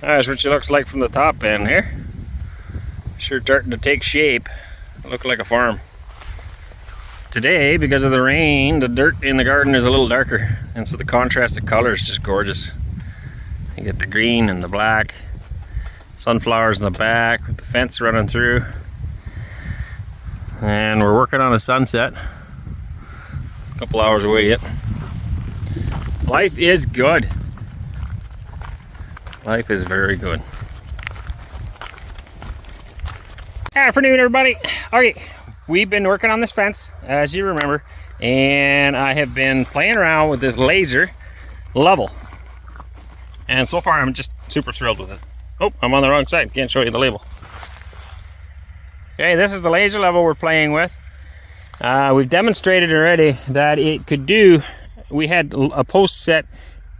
That's what she looks like from the top end here. Sure starting to take shape. Look like a farm. Today, because of the rain, the dirt in the garden is a little darker, and so the contrast of color is just gorgeous. You get the green and the black, sunflowers in the back with the fence running through, and we're working on a sunset. A couple hours away yet. Life is good. Life is very good. Afternoon, everybody. Okay, we've been working on this fence, as you remember, and I have been playing around with this laser level, and so far I'm just super thrilled with it. Oh, I'm on the wrong side. Can't show you the label. Okay, this is the laser level we're playing with. We've demonstrated already that it could do. We had a post set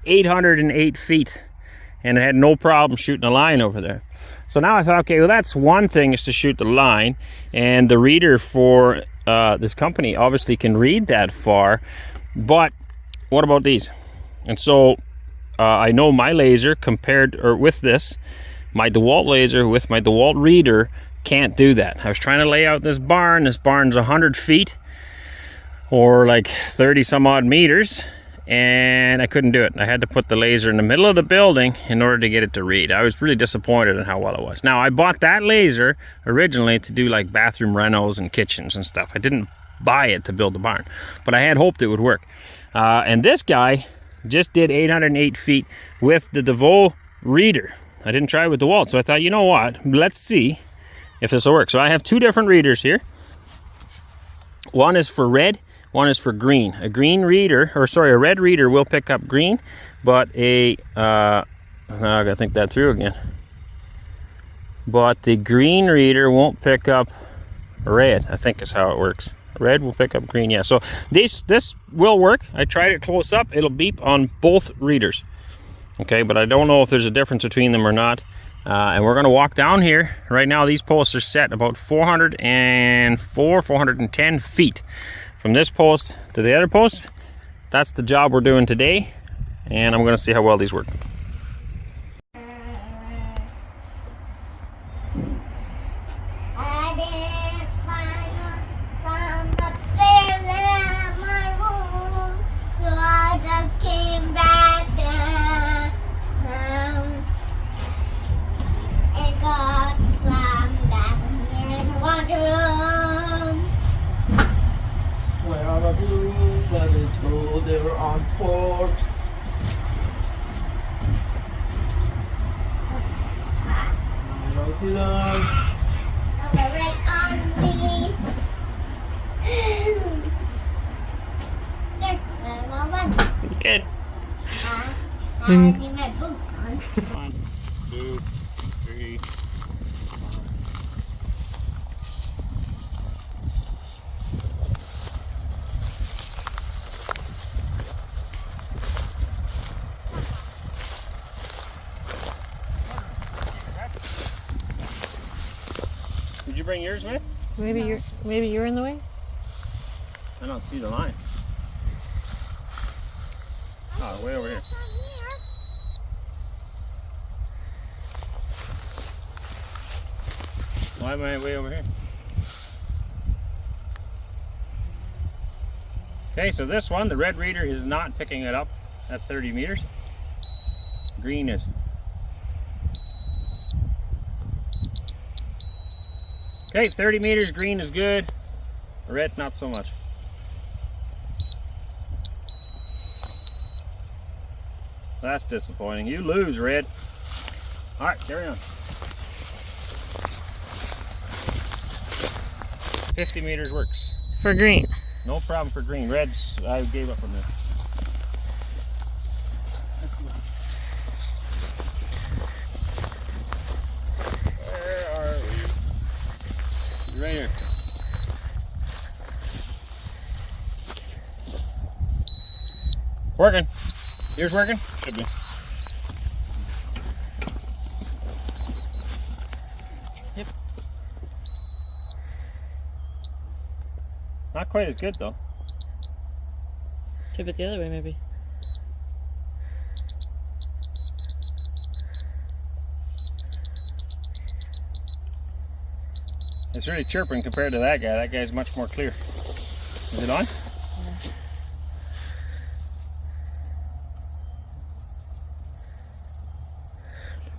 808 feet, and it had no problem shooting a line over there. So now I thought, okay, well, that's one thing, is to shoot the line, and the reader for this company obviously can read that far, but what about these? And so I know my laser compared, or with this, my DeWalt laser with my DeWalt reader can't do that. I was trying to lay out this barn. This barn's 100 feet, or like 30 some odd meters, and I couldn't do it. I had to put the laser in the middle of the building in order to get it to read. I was really disappointed in how well it was. Now, I bought that laser originally to do like bathroom renos and kitchens and stuff. I didn't buy it to build the barn, but I had hoped it would work. And this guy just did 808 feet with the DeVoe reader. I didn't try it with DeWalt, so I thought, you know what, let's see if this will work. So I have two different readers here. One is for red, one is for green. A green reader, or sorry, a red reader will pick up green, but I gotta think that through again. But the green reader won't pick up red, I think is how it works. Red will pick up green, yeah. So this will work. I tried it close up. It'll beep on both readers. Okay, but I don't know if there's a difference between them or not. And we're gonna walk down here. Right now, these posts are set about 404, 410 feet. From this post to the other post. That's the job we're doing today, and I'm going to see how well these work. They were on board. Good. I need my boots on. 1, 2, 3. Did you bring yours with? Maybe you're in the way? I don't see the line. Oh, way over here. Why am I way over here? Okay, so this one, the red reader is not picking it up at 30 meters. Green is. Okay, 30 meters, green is good. Red, not so much. That's disappointing. You lose, red. All right, carry on. 50 meters works. For green. No problem for green. Reds, I gave up on this. Where are we? Right here. Working. Yours working? Should be. Yep. Not quite as good though. Tip it the other way, maybe. It's really chirping compared to that guy. That guy's much more clear. Is it on? Yeah.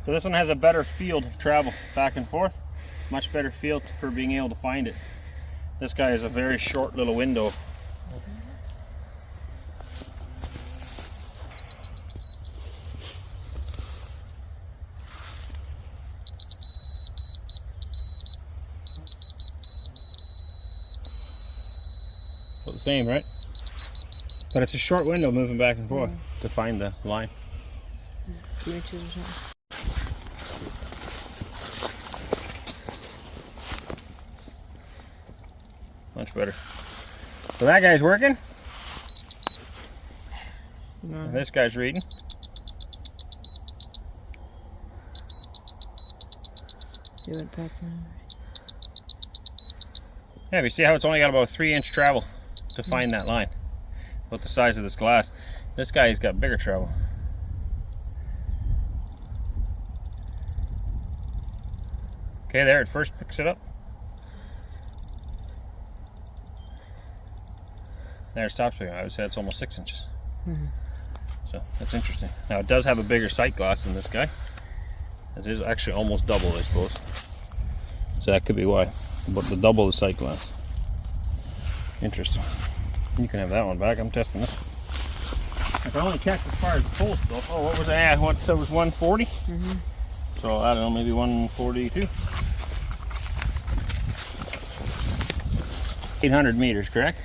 So this one has a better field of travel back and forth. Much better field for being able to find it. This guy is a very short little window. So the same, right? But it's a short window moving back and forth to find the line. 2 inches or something. Much better. So that guy's working. No. And this guy's reading. They went past me. Yeah, you see how it's only got about a 3-inch travel to find that line. About the size of this glass. This guy's got bigger travel. Okay, there it first picks it up. There it stops picking. I would say it's almost 6 inches. So that's interesting. Now it does have a bigger sight glass than this guy. It is actually almost double, I suppose. So that could be why. But the double the sight glass. Interesting. You can have that one back. I'm testing this. I can only catch as far as the post though. Oh, what was that? What said was 140? So I don't know, maybe 142. 800 meters, correct?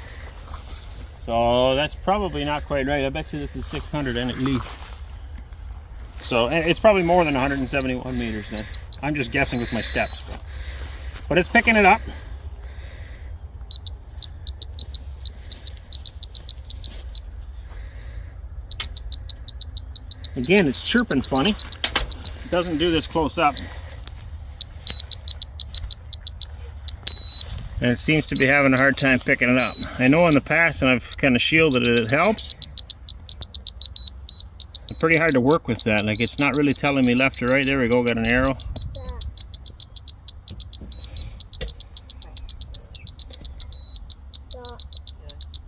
So that's probably not quite right. I bet you this is 600 and at least. So and it's probably more than 171 meters then. I'm just guessing with my steps. But it's picking it up. Again, it's chirping funny. It doesn't do this close up. And it seems to be having a hard time picking it up. I know in the past, and I've kind of shielded it, it helps. It's pretty hard to work with that. Like, it's not really telling me left or right. There we go, got an arrow.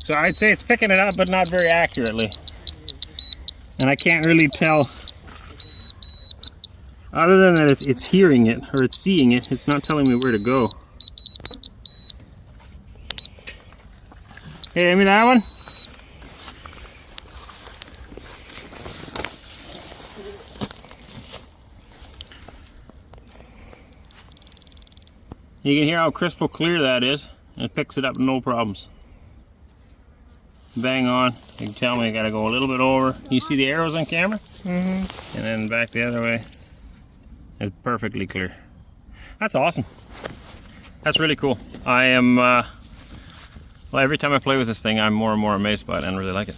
So I'd say it's picking it up, but not very accurately. And I can't really tell, other than that it's hearing it, or it's seeing it, it's not telling me where to go. Hey, give me that one. You can hear how crystal clear that is, and it picks it up no problems. Bang on. You can tell me I gotta go a little bit over. You see the arrows on camera? And then back the other way. It's perfectly clear. That's awesome. That's really cool. I am, well, every time I play with this thing, I'm more and more amazed by it and really like it.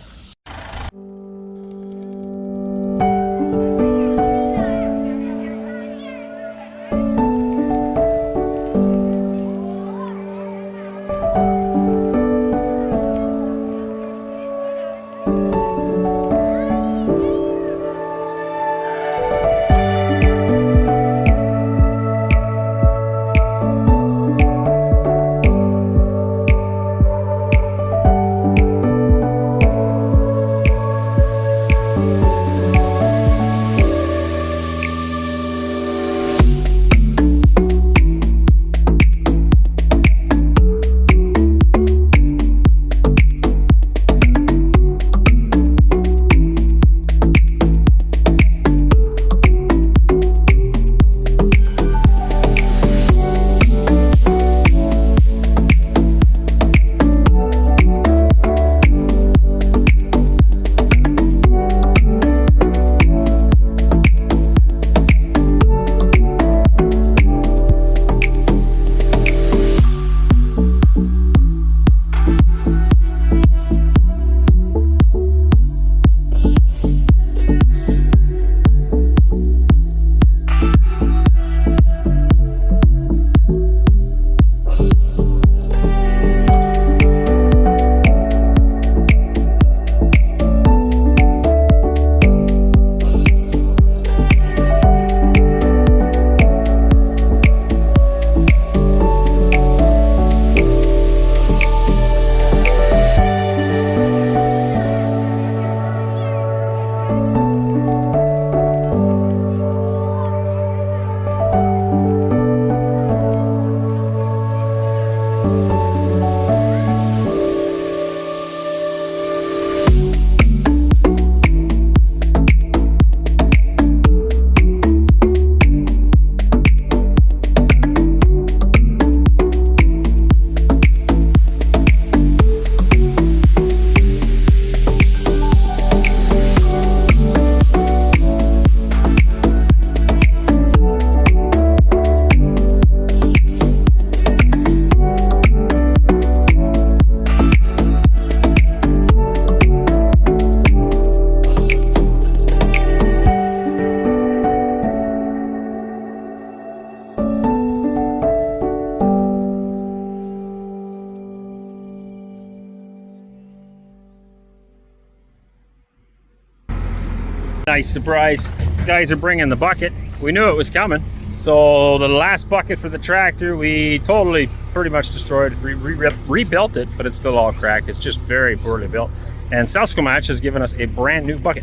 Nice surprise. Guys are bringing the bucket. We knew it was coming. So the last bucket for the tractor, we totally pretty much destroyed, rebuilt it, but it's still all cracked. It's just very poorly built. And Selskomatch has given us a brand new bucket.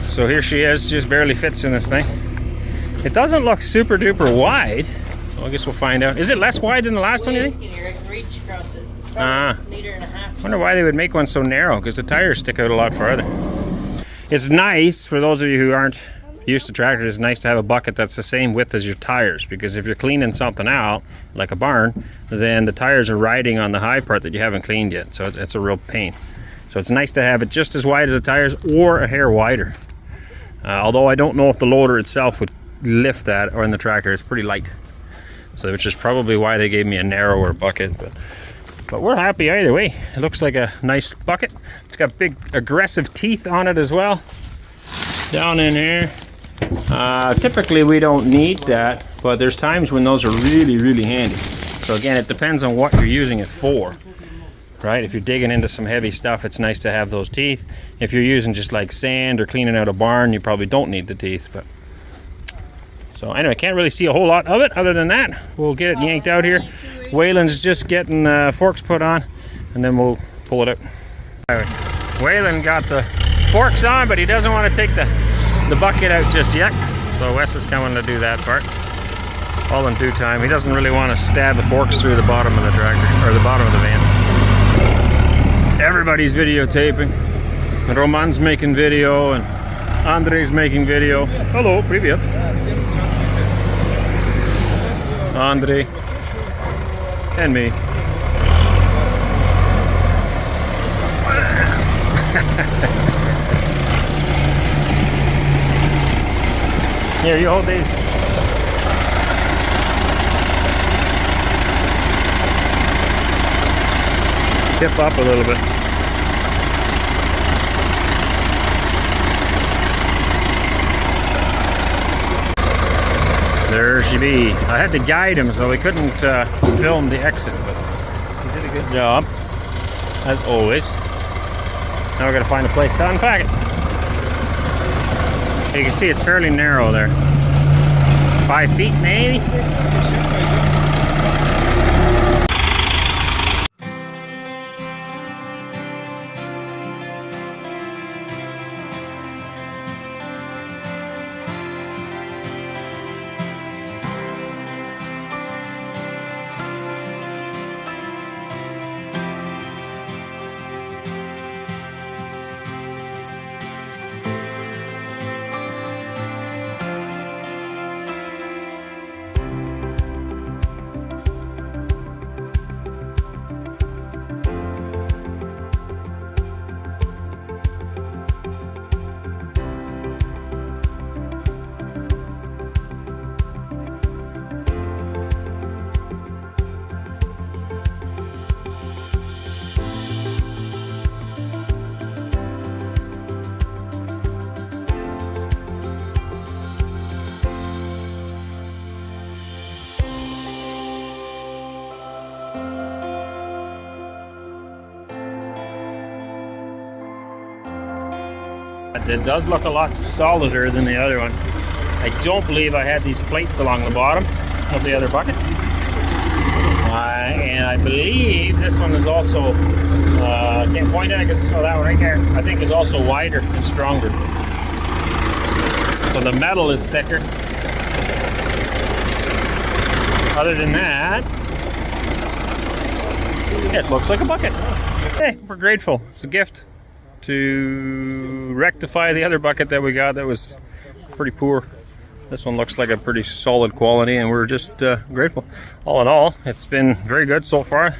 So here she is, just barely fits in this thing. It doesn't look super duper wide. So I guess we'll find out. Is it less wide than the last one, you think? I can reach across it. Liter and a half. I wonder why they would make one so narrow, because the tires stick out a lot farther. It's nice, for those of you who aren't used to tractors, it's nice to have a bucket that's the same width as your tires, because if you're cleaning something out, like a barn, then the tires are riding on the high part that you haven't cleaned yet, so it's a real pain. So it's nice to have it just as wide as the tires or a hair wider. Although I don't know if the loader itself would lift that, or in the tractor, it's pretty light. So which is probably why they gave me a narrower bucket, but we're happy either way. It looks like a nice bucket. It's got big aggressive teeth on it as well, down in here. Typically we don't need that, but there's times when those are really, really handy. So again, it depends on what you're using it for, right? If you're digging into some heavy stuff, it's nice to have those teeth. If you're using just like sand or cleaning out a barn, you probably don't need the teeth. But so anyway, can't really see a whole lot of it. Other than that, we'll get it yanked out here. Waylon's just getting forks put on, and then we'll pull it out. Waylon got the forks on, but he doesn't want to take the bucket out just yet. So Wes is coming to do that part. All in due time. He doesn't really want to stab the forks through the bottom of the tractor, or the bottom of the van. Everybody's videotaping. And Roman's making video, and Andre's making video. Hello, привет. Andre and me. Here, you hold these. Tip up a little bit. There she be. I had to guide him, so we couldn't film the exit, but he did a good job, as always. Now we're gonna find a place to unpack it. You can see it's fairly narrow there. 5 feet maybe? It does look a lot solider than the other one. I don't believe I had these plates along the bottom of the other bucket. And I believe this one is also, can't point at it because that one right there, I think is also wider and stronger. So the metal is thicker. Other than that, it looks like a bucket. Hey, we're grateful. It's a gift to rectify the other bucket that we got that was pretty poor. This one looks like a pretty solid quality, and we're just grateful. All in all, it's been very good so far.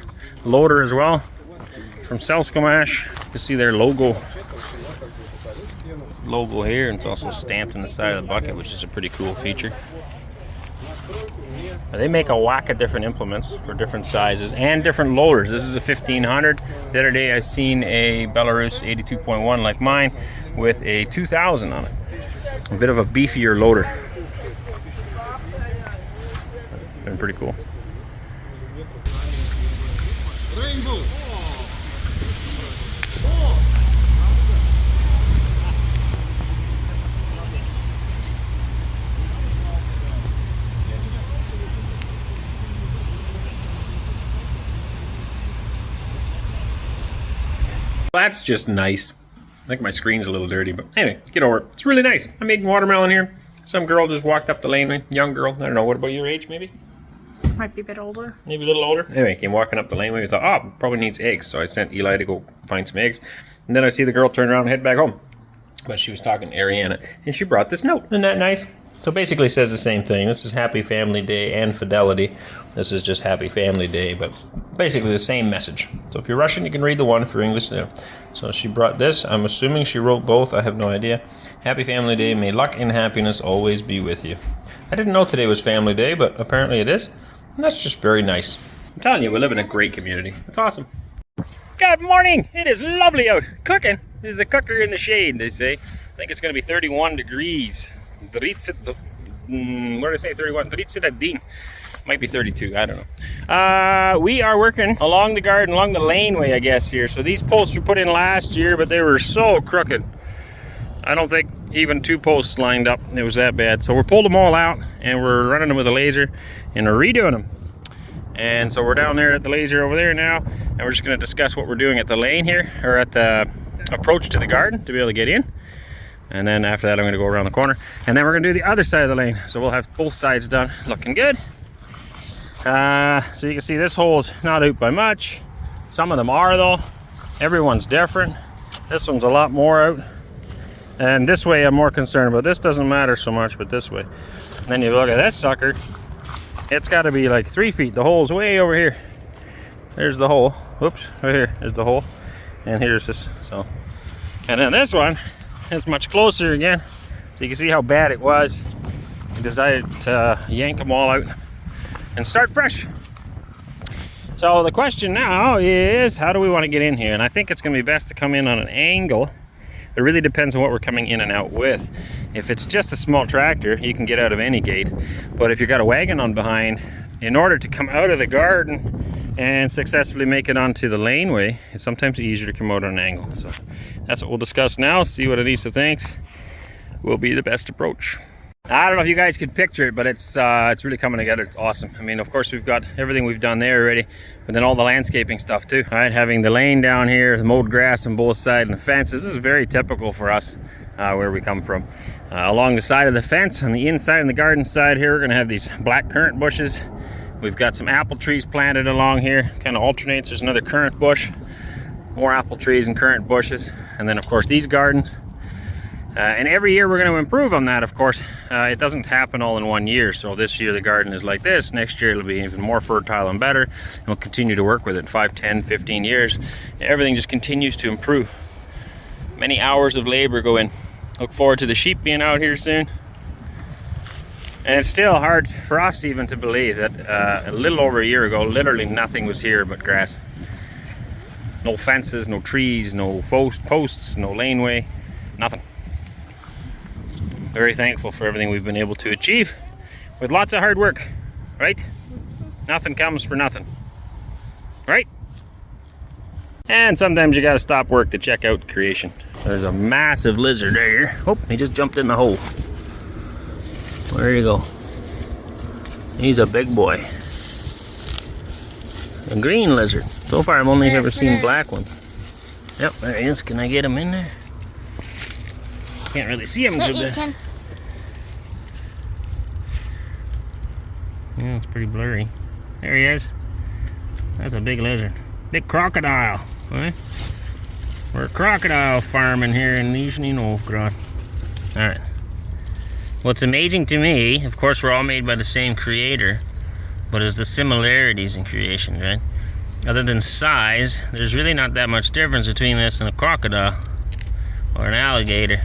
Loader as well from Selskomatch. You can see their logo here, and it's also stamped in the side of the bucket, which is a pretty cool feature. They make a whack of different implements for different sizes and different loaders. This is a 1500. The other day I seen a Belarus 82.1 like mine with a 2000 on it. A bit of a beefier loader. Been pretty cool. That's just nice. I think my screen's a little dirty, but anyway, get over it. It's really nice. I'm making watermelon here. Some girl just walked up the laneway. Young girl. I don't know. What about your age, maybe? Might be a bit older. Maybe a little older. Anyway, came walking up the laneway. I thought, oh, probably needs eggs. So I sent Eli to go find some eggs. And then I see the girl turn around and head back home. But she was talking to Ariana, and she brought this note. Isn't that nice? So basically it says the same thing. This is Happy Family Day and Fidelity. This is just Happy Family Day, but basically the same message. So if you're Russian, you can read the one. If you're English, there. So she brought this. I'm assuming she wrote both. I have no idea. Happy Family Day. May luck and happiness always be with you. I didn't know today was Family Day, but apparently it is. And that's just very nice. I'm telling you, we live in a great community. It's awesome. Good morning. It is lovely out. Cooking. There's a cooker in the shade, they say. I think it's going to be 31 degrees. What did I say? 31. 31. Might be 32. I don't know. We are working along the garden, along the laneway, I guess, here. So these posts were put in last year, but they were so crooked. I don't think even 2 posts lined up. It was that bad. So we pulled them all out, and we're running them with a laser, and we're redoing them. And so we're down there at the laser over there now, and we're just going to discuss what we're doing at the lane here, or at the approach to the garden to be able to get in. And then after that, I'm going to go around the corner, and then we're going to do the other side of the lane. So we'll have both sides done, looking good. So you can see this hole's not out by much. Some of them are though. Everyone's different. This one's a lot more out. And this way I'm more concerned about. This doesn't matter so much, but this way. And then you look at this sucker. It's got to be like 3 feet. The hole's way over here. There's the hole. Whoops, right here is the hole. And here's this. So, and then this one is much closer again. So you can see how bad it was. I decided to yank them all out and start fresh. So the question now is, how do we want to get in here? And I think it's going to be best to come in on an angle. It really depends on what we're coming in and out with. If it's just a small tractor, you can get out of any gate. But if you've got a wagon on behind, in order to come out of the garden and successfully make it onto the laneway, it's sometimes easier to come out on an angle. So that's what we'll discuss now. See what Anneesa thinks will be the best approach. I don't know if you guys could picture it, but it's really coming together. It's awesome. I mean, of course, we've got everything we've done there already, but then all the landscaping stuff too. All right, having the lane down here, the mowed grass on both sides, and the fences. This is very typical for us where we come from. Along the side of the fence, on the inside and the garden side here, we're going to have these black currant bushes. We've got some apple trees planted along here. Kind of alternates. There's another currant bush, more apple trees and currant bushes, and then of course these gardens. And every year we're going to improve on that, of course. It doesn't happen all in one year. So this year the garden is like this. Next year it'll be even more fertile and better. And we'll continue to work with it 5, 10, 15 years. Everything just continues to improve. Many hours of labor go in. Look forward to the sheep being out here soon. And it's still hard for us even to believe that a little over a year ago, literally nothing was here but grass. No fences, no trees, no posts, no laneway, nothing. Very thankful for everything we've been able to achieve with lots of hard work, right? Nothing comes for nothing, right? And sometimes you got to stop work to check out creation. There's a massive lizard there. Oh, he just jumped in the hole. Where you go? He's a big boy. A green lizard. So far I've only ever seen black ones. Yep, there he is. Can I get him in there? Can't really see him. Yeah, it's pretty blurry. There he is. That's a big lizard. Big crocodile. Right? We're crocodile farming here in Nizhny Novgorod. Alright. What's amazing to me, of course we're all made by the same creator, but is the similarities in creation, right? Other than size, there's really not that much difference between this and a crocodile or an alligator.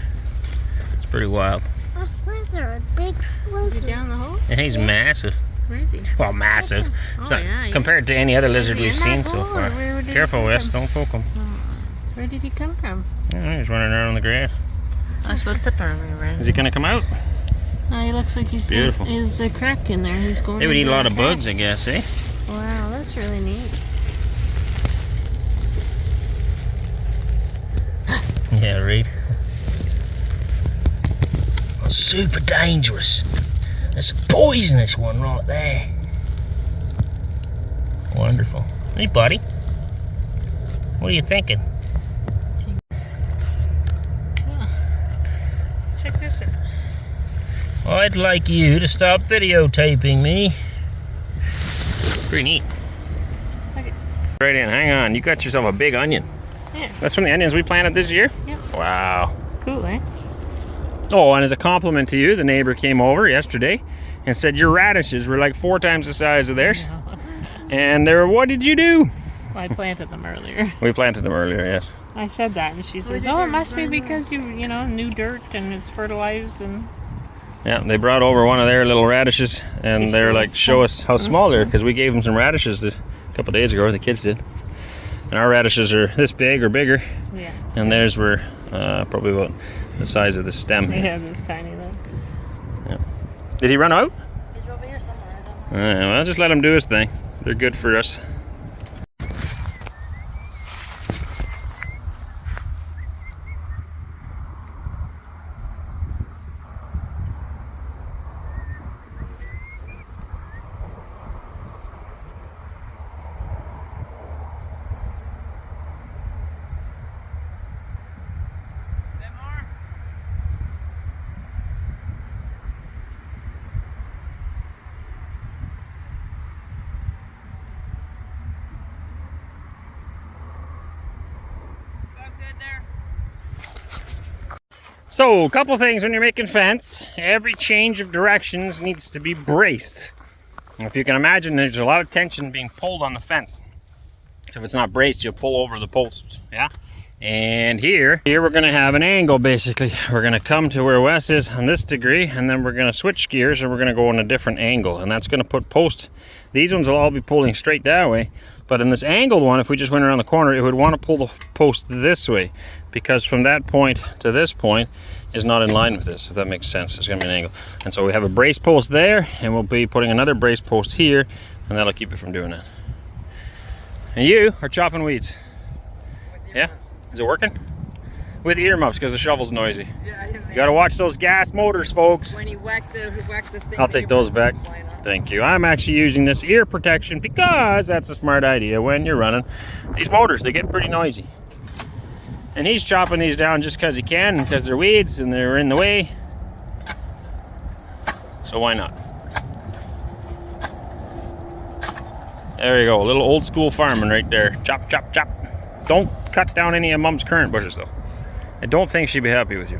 It's pretty wild. What's lizard? Big lizard. Is he down the hole? Yeah, he's massive. Where is he? Well, massive. It's not, compared to any other lizard we've seen so far. Careful, Wes, don't poke him. Where did he come from? Yeah, he's running around on the grass. I'm supposed to turn around. Is he gonna come out? He looks like he's beautiful. There's a crack in there. He's going. They would eat a lot of bugs, I guess, eh? Wow, that's really neat. Yeah, right. Well, super dangerous. That's a poisonous one right there. Wonderful. Hey, buddy. What are you thinking? I'd like you to stop videotaping me. Pretty neat. Okay. Right in, hang on. You got yourself a big onion. Yeah. That's from the onions we planted this year? Yep. Wow. Cool, eh? Oh, and as a compliment to you, the neighbor came over yesterday and said your radishes were like 4 times the size of theirs. And they were, what did you do? Well, I planted them earlier. We planted them earlier, yes. I said that, and she says, "Oh, it must be because you know, new dirt and it's fertilized and." Yeah, they brought over one of their little radishes, and they're like, show us how small they're, because we gave them some radishes a couple days ago, the kids did. And our radishes are this big or bigger, Yeah. and theirs were probably about the size of the stem. Yeah, this tiny though. Yeah. Did he run out? He's over here somewhere. I don't know. Well, just let him do his thing. They're good for us. So, a couple things when you're making fence. Every change of directions needs to be braced. If you can imagine, there's a lot of tension being pulled on the fence. So if it's not braced, you'll pull over the posts, yeah? And here we're gonna have an angle basically. We're gonna come to where Wes is on this degree, and then we're gonna switch gears and we're gonna go in a different angle. And that's gonna put posts. These ones will all be pulling straight that way. But in this angled one, if we just went around the corner, it would wanna pull the post this way, because from that point to this point is not in line with this, if that makes sense. It's gonna be an angle. And so we have a brace post there, and we'll be putting another brace post here, and that'll keep it from doing that. And you are chopping weeds. Yeah? Is it working? With earmuffs, because the shovel's noisy. Yeah, You gotta watch those gas motors, folks. when he whacked the thing. I'll take those back. Thank you. I'm actually using this ear protection because that's a smart idea when you're running. These motors, they get pretty noisy. And he's chopping these down just because he can, because they're weeds and they're in the way. So why not? There you go, a little old school farming right there. Chop, chop, chop. Don't cut down any of Mom's currant bushes though. I don't think she'd be happy with you.